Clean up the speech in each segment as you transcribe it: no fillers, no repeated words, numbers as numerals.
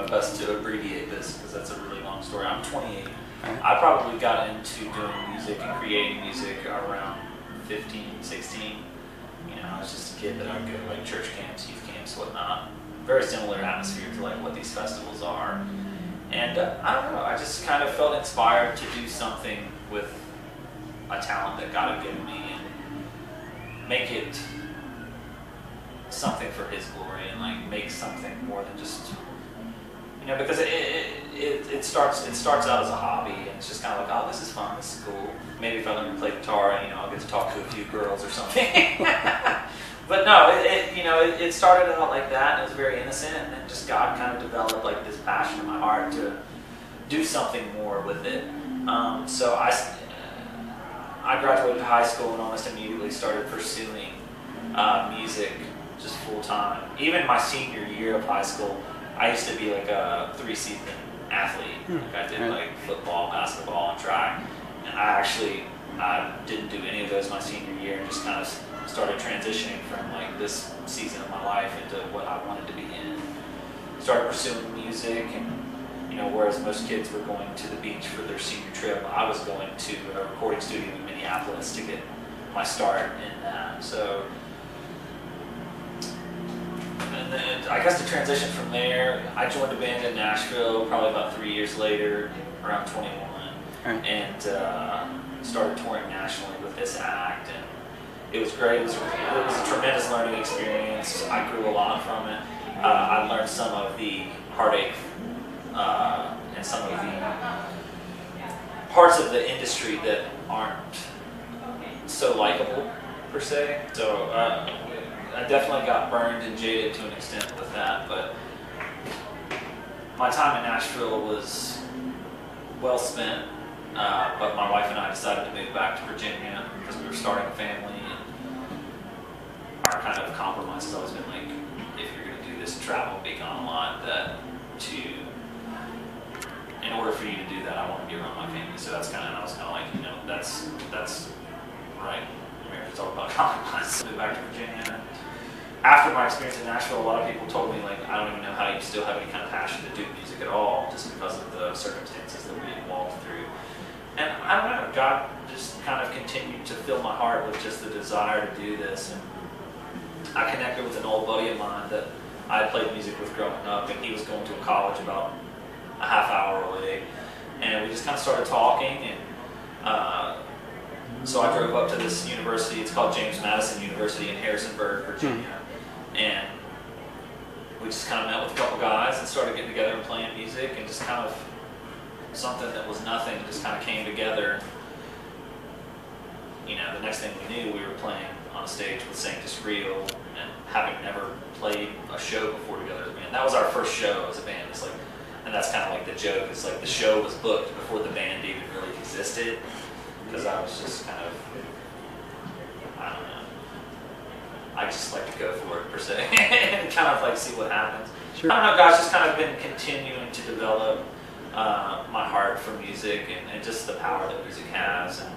my best to abbreviate this because that's a really long story. I'm 28. I probably got into doing music and creating music around 15, 16. You know, I was just a kid that I would go to like church camps, youth camps, whatnot. Very similar atmosphere to like what these festivals are. And I don't know, I just kind of felt inspired to do something with a talent that God had given me and make it something for His glory and like make something more than just, you know, because it starts out as a hobby and it's just kind of like, oh, this is fun, this is cool. Maybe if I learn to play guitar, you know, I'll get to talk to a few girls or something. But no, it started out like that, and it was very innocent, and then just God kind of developed like this passion in my heart to do something more with it. So I graduated high school and almost immediately started pursuing music just full time. Even my senior year of high school, I used to be like a 3-season athlete. Like I did like football, basketball, and track, and I didn't do any of those my senior year, and just kind of started transitioning from like this season of my life into what I wanted to be in. Started pursuing music, and you know, whereas most kids were going to the beach for their senior trip, I was going to a recording studio in Minneapolis to get my start in that. So, and then I guess the transition from there, I joined a band in Nashville probably about 3 years later, around 21, and started touring nationally with this act. And it was great. It was a tremendous learning experience. I grew a lot from it. I learned some of the heartache and some of the parts of the industry that aren't so likable, per se. So I definitely got burned and jaded to an extent with that. But my time in Nashville was well spent. But my wife and I decided to move back to Virginia because we were starting a family. Our kind of compromise has always been like, if you're going to do this, travel and be gone a lot, in order for you to do that, I want to be around my family. So that's I was kind of like, you know, that's right. Marriage is all about compromise. Moved back to Virginia. After my experience in Nashville, a lot of people told me like, I don't even know how you still have any kind of passion to do music at all, just because of the circumstances that we had walked through. And I don't know, God just kind of continued to fill my heart with just the desire to do this. And I connected with an old buddy of mine that I had played music with growing up, and he was going to a college about a half hour away. And we just kind of started talking, and so I drove up to this university. It's called James Madison University in Harrisonburg, Virginia. And we just kind of met with a couple guys and started getting together and playing music, and just kind of something that was nothing just kind of came together. You know, the next thing we knew, we were playing on a stage with Saint Disreal, and having never played a show before together as a band. That was our first show as a band. It's like, and that's kind of like the joke. It's like the show was booked before the band even really existed, because I was just kind of, I don't know, I just like to go for it per se, and kind of like see what happens. Sure. I don't know, God's just kind of been continuing to develop my heart for music and just the power that music has. And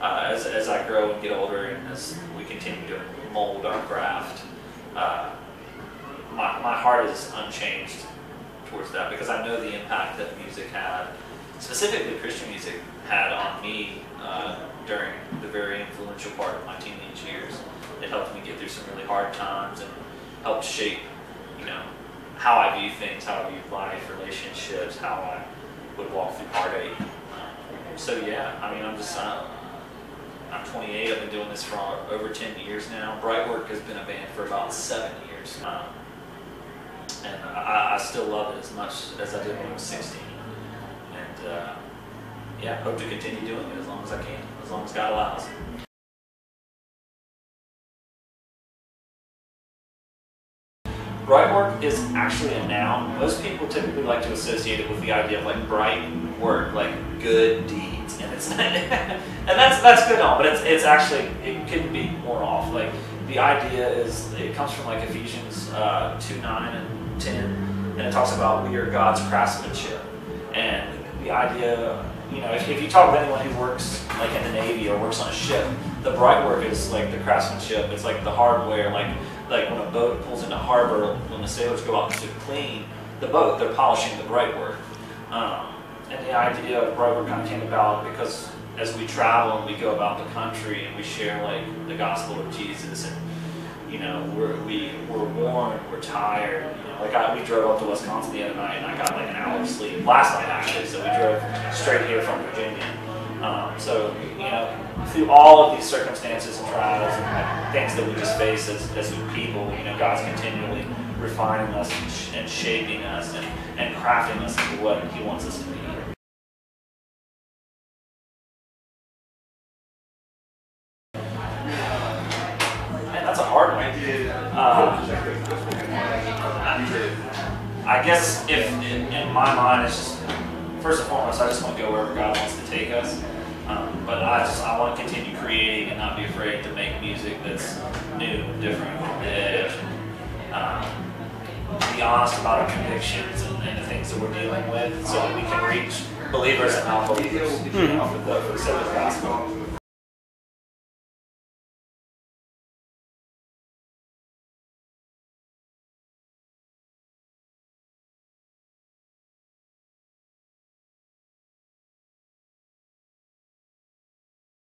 as I grow and get older, and as we continue to mold our craft, my heart is unchanged towards that, because I know the impact that music had, specifically Christian music, had on me during the very influential part of my teenage years. It helped me get through some really hard times and helped shape, you know, how I view things, how I view life, relationships, how I would walk through heartache. So yeah, I mean, I'm 28. I've been doing this for over 10 years now. Brightwork has been a band for about 7 years. And I still love it as much as I did when I was 16. And yeah, hope to continue doing it as long as I can, as long as God allows. Brightwork is actually a noun. Most people typically like to associate it with the idea of like bright work, like good deeds, and it's and that's good on, but it's actually, it couldn't be more off. Like the idea is, it comes from like Ephesians 2:9 and 10, and it talks about we are God's craftsmanship. And the idea, you know, if you talk with anyone who works like in the Navy or works on a ship, the bright work is like the craftsmanship. It's like the hardware, like when a boat pulls into harbor, when the sailors go out to clean, the boat. They're polishing the Brightwork. And the idea of Brightwork kind of came about because as we travel and we go about the country and we share like the gospel of Jesus, and you know, we're worn, we're tired. You know, like we drove up to Wisconsin the other night and I got like an hour of sleep last night actually. So we drove straight here from Virginia. So you know, through all of these circumstances and trials and like, things that we just face as people, you know, God's continually refining us and shaping us and crafting us into what He wants us to be. Man, that's a hard one. I guess if in my mind, it's just first and foremost, I just want to go wherever God wants to take us. But I want to continue creating and not be afraid to make music that's new, different, on the edge. Be honest about our convictions and the things that we're dealing with, so that we can reach believers and non-believers, you know, for the sake of the gospel.